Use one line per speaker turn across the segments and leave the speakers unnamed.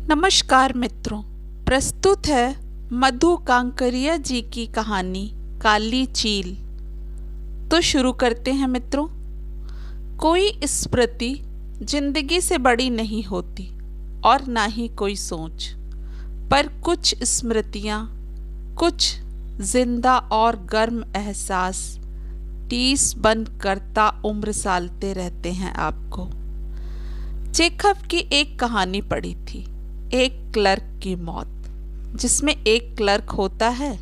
नमस्कार मित्रों, प्रस्तुत है मधु कांकरिया जी की कहानी काली चील। तो शुरू करते हैं मित्रों। कोई स्मृति जिंदगी से बड़ी नहीं होती और ना ही कोई सोच, पर कुछ स्मृतियाँ, कुछ जिंदा और गर्म एहसास टीस बंद करता उम्र सालते रहते हैं आपको। चेखव की एक कहानी पढ़ी थी, एक क्लर्क की मौत, जिसमें एक क्लर्क होता है।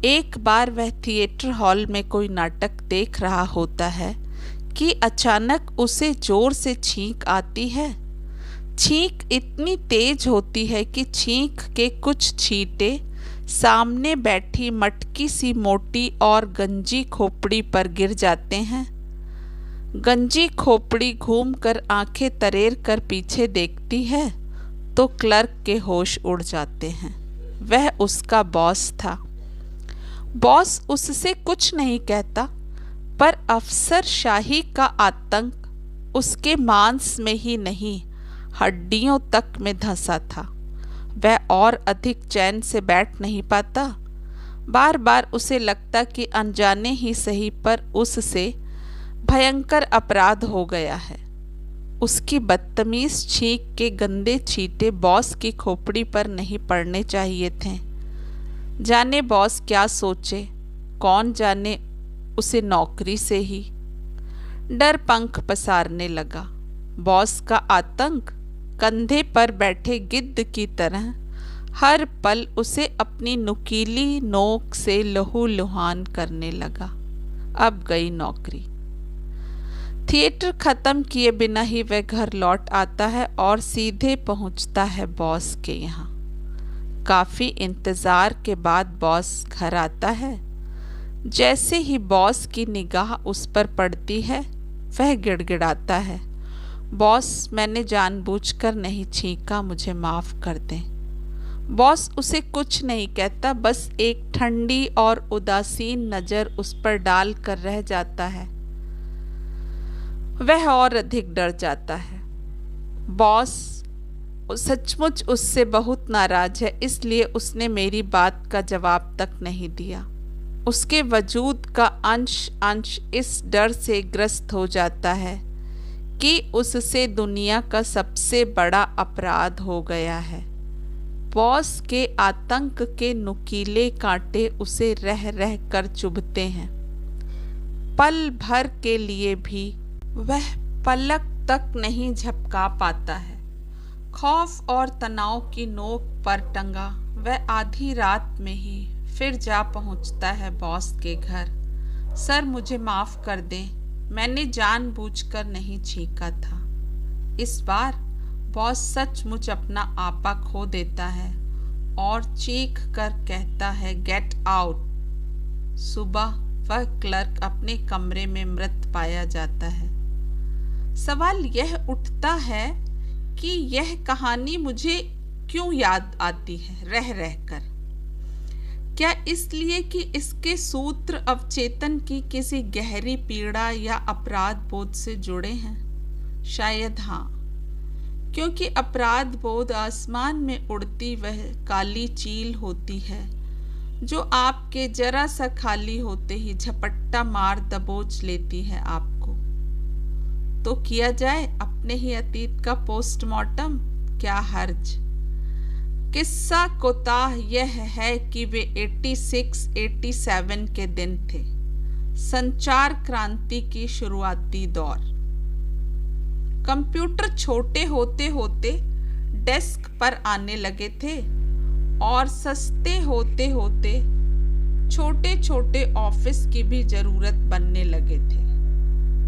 एक बार वह थिएटर हॉल में कोई नाटक देख रहा होता है कि अचानक उसे जोर से छींक आती है। छींक इतनी तेज होती है कि छींक के कुछ छींटे सामने बैठी मटकी सी मोटी और गंजी खोपड़ी पर गिर जाते हैं। गंजी खोपड़ी घूमकर आंखें तरेर कर पीछे देखती है तो क्लर्क के होश उड़ जाते हैं। वह उसका बॉस था। बॉस उससे कुछ नहीं कहता, पर अफसरशाही का आतंक उसके मांस में ही नहीं, हड्डियों तक में धंसा था। वह और अधिक चैन से बैठ नहीं पाता। बार बार उसे लगता कि अनजाने ही सही पर उससे भयंकर अपराध हो गया है। उसकी बदतमीज छींक के गंदे छींटे बॉस की खोपड़ी पर नहीं पड़ने चाहिए थे। जाने बॉस क्या सोचे, कौन जाने उसे नौकरी से ही डर पंख पसारने लगा। बॉस का आतंक कंधे पर बैठे गिद्ध की तरह हर पल उसे अपनी नुकीली नोक से लहूलुहान करने लगा। अब गई नौकरी। थिएटर खत्म किए बिना ही वह घर लौट आता है और सीधे पहुंचता है बॉस के यहाँ। काफी इंतजार के बाद बॉस घर आता है। जैसे ही बॉस की निगाह उस पर पड़ती है, वह गिड़गिड़ाता है, बॉस, मैंने जानबूझकर नहीं छींका, मुझे माफ कर दें। बॉस उसे कुछ नहीं कहता, बस एक ठंडी और उदासीन नजर उस पर डाल कर रह जाता है। वह और अधिक डर जाता है। बॉस सचमुच उससे बहुत नाराज है, इसलिए उसने मेरी बात का जवाब तक नहीं दिया। उसके वजूद का अंश अंश इस डर से ग्रस्त हो जाता है कि उससे दुनिया का सबसे बड़ा अपराध हो गया है। बॉस के आतंक के नुकीले कांटे उसे रह रह कर चुभते हैं। पल भर के लिए भी वह पलक तक नहीं झपका पाता है। खौफ और तनाव की नोक पर टंगा वह आधी रात में ही फिर जा पहुंचता है बॉस के घर। सर, मुझे माफ कर दें, मैंने जानबूझकर नहीं छींका था। इस बार बॉस सचमुच अपना आपा खो देता है और चीख कर कहता है, गेट आउट। सुबह वह क्लर्क अपने कमरे में मृत पाया जाता है। सवाल यह उठता है कि यह कहानी मुझे क्यों याद आती है रह रहकर? क्या इसलिए कि इसके सूत्र अवचेतन की किसी गहरी पीड़ा या अपराध बोध से जुड़े हैं? शायद हाँ, क्योंकि अपराध बोध आसमान में उड़ती वह काली चील होती है जो आपके जरा सा खाली होते ही झपट्टा मार दबोच लेती है आपको। तो किया जाए अपने ही अतीत का पोस्टमार्टम, क्या हर्ज। किस्सा कोताह यह है कि वे 86-87 के दिन थे, संचार क्रांति की शुरुआती दौर। कंप्यूटर छोटे होते होते डेस्क पर आने लगे थे और सस्ते होते होते छोटे छोटे ऑफिस की भी जरूरत बनने लगे थे।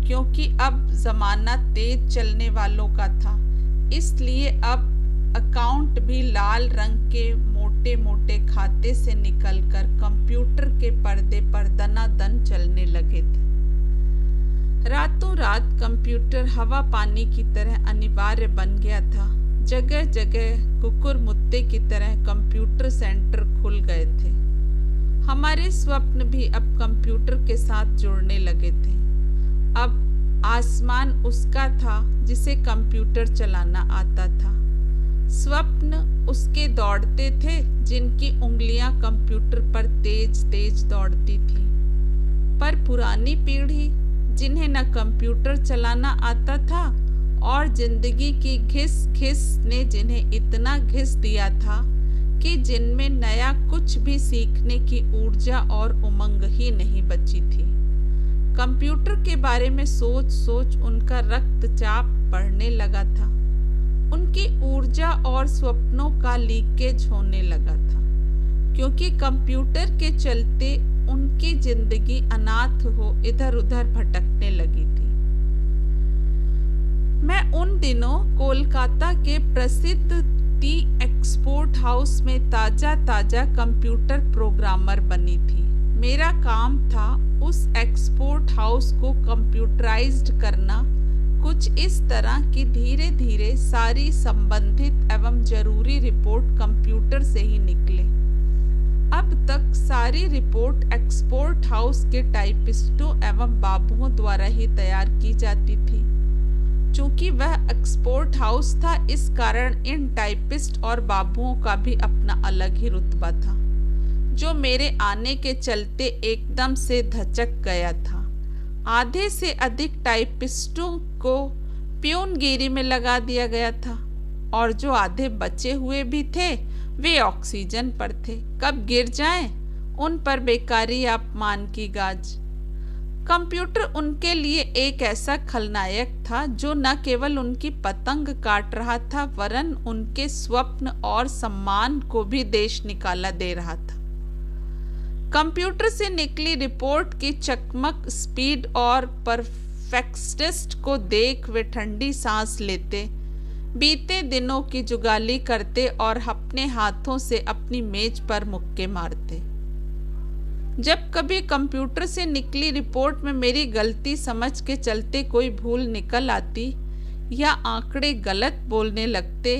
क्योंकि अब जमाना तेज चलने वालों का था, इसलिए अब अकाउंट भी लाल रंग के मोटे मोटे खाते से निकलकर कंप्यूटर के पर्दे पर दनादन चलने लगे थे। रातों रात कंप्यूटर हवा पानी की तरह अनिवार्य बन गया था। जगह जगह कुकुर मुत्ते की तरह कंप्यूटर सेंटर खुल गए थे। हमारे स्वप्न भी अब कंप्यूटर के साथ जुड़ने लगे थे। अब आसमान उसका था जिसे कंप्यूटर चलाना आता था। स्वप्न उसके दौड़ते थे, जिनकी उंगलियां कंप्यूटर पर तेज तेज दौड़ती थी। पर पुरानी पीढ़ी, जिन्हें न कंप्यूटर चलाना आता था और जिंदगी की घिस घिस ने जिन्हें इतना घिस दिया था कि जिनमें नया कुछ भी सीखने की ऊर्जा और उमंग ही नहीं बची थी। कंप्यूटर के बारे में सोच सोच उनका रक्तचाप बढ़ने लगा था। उनकी ऊर्जा और स्वप्नों का लीकेज होने लगा था, क्योंकि कंप्यूटर के चलते उनकी जिंदगी अनाथ हो इधर उधर भटकने लगी थी। मैं उन दिनों कोलकाता के प्रसिद्ध टी एक्सपोर्ट हाउस में ताजा ताजा कंप्यूटर प्रोग्रामर बनी थी। मेरा काम था उस एक्सपोर्ट हाउस को कंप्यूटराइज्ड करना, कुछ इस तरह कि धीरे धीरे सारी संबंधित एवं जरूरी रिपोर्ट कंप्यूटर से ही निकले। अब तक सारी रिपोर्ट एक्सपोर्ट हाउस के टाइपिस्टों एवं बाबुओं द्वारा ही तैयार की जाती थी। चूंकि वह एक्सपोर्ट हाउस था, इस कारण इन टाइपिस्ट और बाबुओं का भी अपना अलग ही रुतबा था, जो मेरे आने के चलते एकदम से धचक गया था। आधे से अधिक टाइपिस्टों को प्यूनगिरी में लगा दिया गया था, और जो आधे बचे हुए भी थे वे ऑक्सीजन पर थे। कब गिर जाएं, उन पर बेकारी अपमान की गाज। कंप्यूटर उनके लिए एक ऐसा खलनायक था जो न केवल उनकी पतंग काट रहा था, वरन उनके स्वप्न और सम्मान को भी देश निकाला दे रहा था। कंप्यूटर से निकली रिपोर्ट की चकमक, स्पीड और परफेक्शनिस्ट को देख वे ठंडी सांस लेते, बीते दिनों की जुगाली करते और अपने हाथों से अपनी मेज पर मुक्के मारते। जब कभी कंप्यूटर से निकली रिपोर्ट में मेरी गलती समझ के चलते कोई भूल निकल आती या आंकड़े गलत बोलने लगते,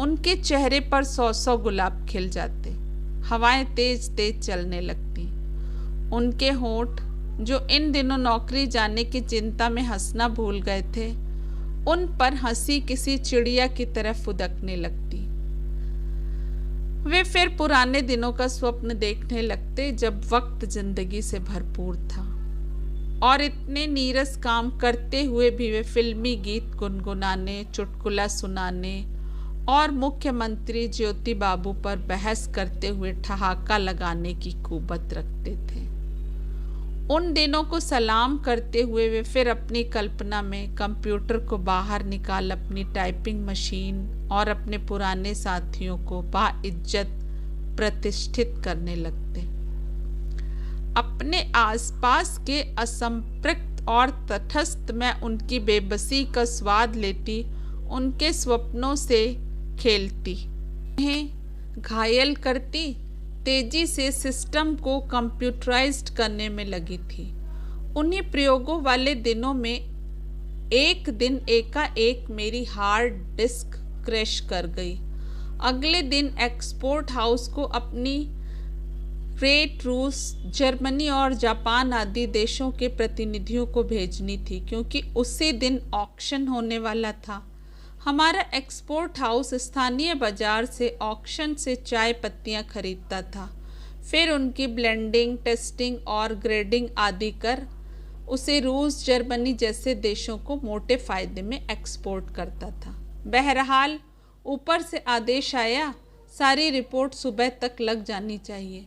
उनके चेहरे पर 100 गुलाब खिल जाते, हवाएं तेज तेज चलने लगती। उनके होंठ, जो इन दिनों नौकरी जाने की चिंता में हंसना भूल गए थे, उन पर हंसी किसी चिड़िया की तरह फुदकने लगती। वे फिर पुराने दिनों का स्वप्न देखने लगते, जब वक्त जिंदगी से भरपूर था और इतने नीरस काम करते हुए भी वे फिल्मी गीत गुनगुनाने, चुटकुला सुनाने और मुख्यमंत्री ज्योति बाबू पर बहस करते हुए ठहाका लगाने की कुवत रखते थे। उन दिनों को सलाम करते हुए वे फिर अपनी कल्पना में कंप्यूटर को बाहर निकाल अपनी टाइपिंग मशीन और अपने पुराने साथियों को बाइज्जत प्रतिष्ठित करने लगते। अपने आसपास के असंपृक्त और तटस्थ मैं उनकी बेबसी का स्वाद लेती, उनके स्वप्नों से खेलती, उन्हें घायल करती, तेजी से सिस्टम को कंप्यूटराइज्ड करने में लगी थी। उन्हीं प्रयोगों वाले दिनों में एक दिन एकाएक मेरी हार्ड डिस्क क्रैश कर गई। अगले दिन एक्सपोर्ट हाउस को अपनी रेट रूस, जर्मनी और जापान आदि देशों के प्रतिनिधियों को भेजनी थी, क्योंकि उसी दिन ऑक्शन होने वाला था। हमारा एक्सपोर्ट हाउस स्थानीय बाजार से ऑक्शन से चाय पत्तियां खरीदता था, फिर उनकी ब्लेंडिंग, टेस्टिंग और ग्रेडिंग आदि कर उसे रूस, जर्मनी जैसे देशों को मोटे फायदे में एक्सपोर्ट करता था। बहरहाल ऊपर से आदेश आया, सारी रिपोर्ट सुबह तक लग जानी चाहिए।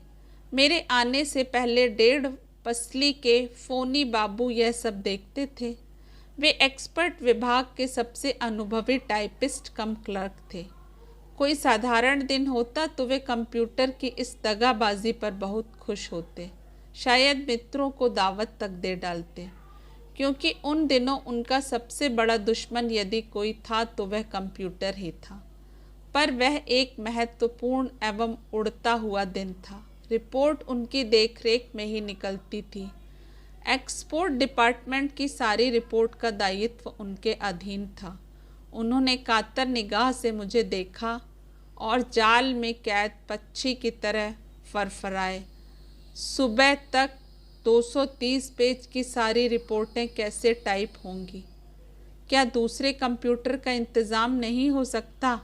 मेरे आने से पहले 1.5 पसली के फोनी बाबू यह सब देखते थे। वे एक्सपर्ट विभाग के सबसे अनुभवी टाइपिस्ट कम क्लर्क थे। कोई साधारण दिन होता तो वे कंप्यूटर की इस दगाबाजी पर बहुत खुश होते, शायद मित्रों को दावत तक दे डालते, क्योंकि उन दिनों उनका सबसे बड़ा दुश्मन यदि कोई था तो वह कंप्यूटर ही था। पर वह एक महत्वपूर्ण एवं उड़ता हुआ दिन था। रिपोर्ट उनकी देखरेख में ही निकलती थी। एक्सपोर्ट डिपार्टमेंट की सारी रिपोर्ट का दायित्व उनके अधीन था। उन्होंने कातर निगाह से मुझे देखा और जाल में कैद पक्षी की तरह फरफराए। सुबह तक 230 पेज की सारी रिपोर्टें कैसे टाइप होंगी? क्या दूसरे कंप्यूटर का इंतज़ाम नहीं हो सकता?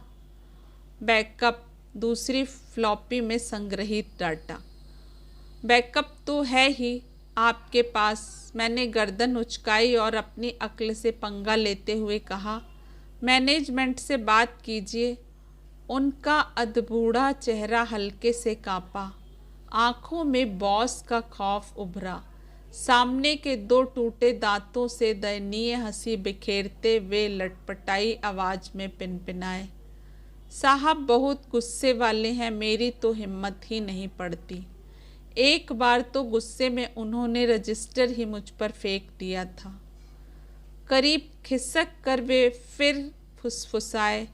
बैकअप, दूसरी फ्लॉपी में संग्रहित डाटा। बैकअप तो है ही आपके पास। मैंने गर्दन उचकाई और अपनी अक्ल से पंगा लेते हुए कहा, मैनेजमेंट से बात कीजिए। उनका अधबूढ़ा चेहरा हल्के से कांपा, आंखों में बॉस का खौफ उभरा। सामने के दो टूटे दांतों से दयनीय हंसी बिखेरते वे लटपटाई आवाज में पिनपिनाए, साहब बहुत गुस्से वाले हैं, मेरी तो हिम्मत ही नहीं पड़ती। एक बार तो गुस्से में उन्होंने रजिस्टर ही मुझ पर फेंक दिया था। करीब खिसक कर वे फिर फुसफुसाए,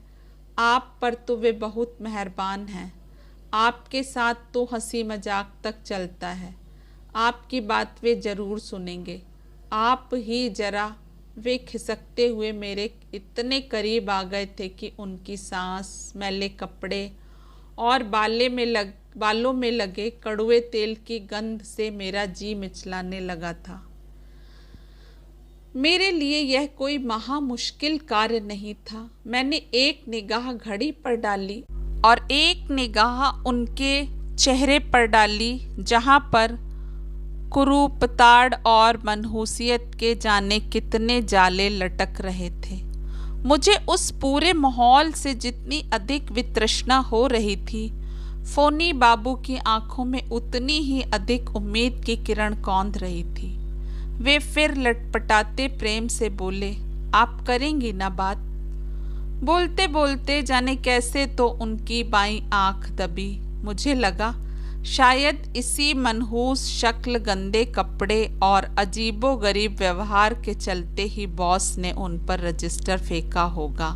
आप पर तो वे बहुत मेहरबान हैं। आपके साथ तो हंसी मजाक तक चलता है। आपकी बात वे ज़रूर सुनेंगे। आप ही जरा। वे खिसकते हुए मेरे इतने करीब आ गए थे कि उनकी सांस, मैले कपड़े और बालों में लगे कड़वे तेल की गंध से मेरा जी मिचलाने लगा था। मेरे लिए यह कोई महा मुश्किल कार्य नहीं था। मैंने एक निगाह घड़ी पर डाली और एक निगाह उनके चेहरे पर डाली, जहाँ पर कुरूपताड़ और मनहूसियत के जाने कितने जाले लटक रहे थे। मुझे उस पूरे माहौल से जितनी अधिक वितृष्णा हो रही थी, फोनी बाबू की आंखों में उतनी ही अधिक उम्मीद की किरण कौंध रही थी। वे फिर लटपटाते प्रेम से बोले, आप करेंगी ना बात? बोलते बोलते जाने कैसे तो उनकी बाईं आंख दबी। मुझे लगा शायद इसी मनहूस शक्ल, गंदे कपड़े और अजीबोगरीब व्यवहार के चलते ही बॉस ने उन पर रजिस्टर फेंका होगा।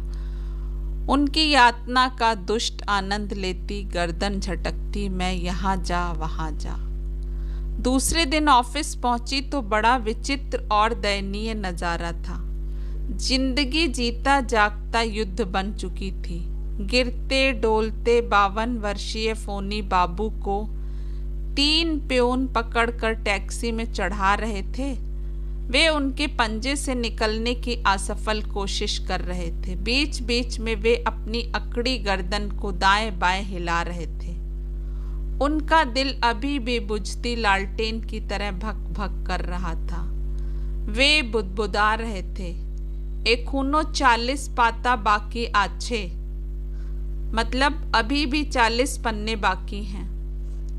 उनकी यातना का दुष्ट आनंद लेती, गर्दन झटकती मैं यहाँ जा वहाँ जा। दूसरे दिन ऑफिस पहुंची तो बड़ा विचित्र और दयनीय नजारा था। जिंदगी जीता जागता युद्ध बन चुकी थी। गिरते डोलते 52 वर्षीय फोनी बाबू को 3 प्यून पकड़कर टैक्सी में चढ़ा रहे थे। वे उनके पंजे से निकलने की असफल कोशिश कर रहे थे। बीच बीच में वे अपनी अकड़ी गर्दन को दाएं बाएं हिला रहे थे। उनका दिल अभी भी बुझती लालटेन की तरह भक भक कर रहा था। वे बुदबुदा रहे थे, एखूनो 40 पाता बाकी आछे, मतलब अभी भी 40 पन्ने बाकी हैं।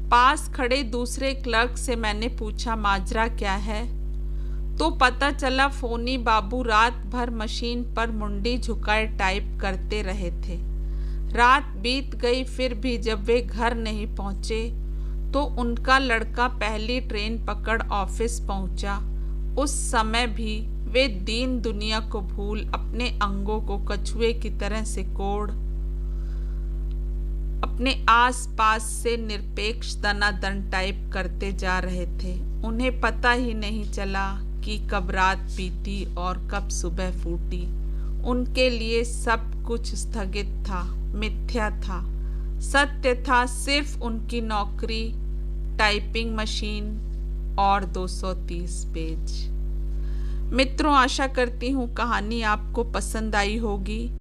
पास खड़े दूसरे क्लर्क से मैंने पूछा, माजरा क्या है? तो पता चला फोनी बाबू रात भर मशीन पर मुंडी झुकाए टाइप करते रहे थे। रात बीत गई, फिर भी जब वे घर नहीं पहुंचे तो उनका लड़का पहली ट्रेन पकड़ ऑफिस पहुंचा। उस समय भी वे दीन दुनिया को भूल अपने अंगों को कछुए की तरह से कोड़ अपने आस पास से निरपेक्ष दनादन टाइप करते जा रहे थे। उन्हें पता ही नहीं चला कि कब रात बीती और कब सुबह फूटी। उनके लिए सब कुछ स्थगित था, मिथ्या था। सत्य था सिर्फ उनकी नौकरी, टाइपिंग मशीन और 230 पेज। मित्रों, आशा करती हूँ कहानी आपको पसंद आई होगी।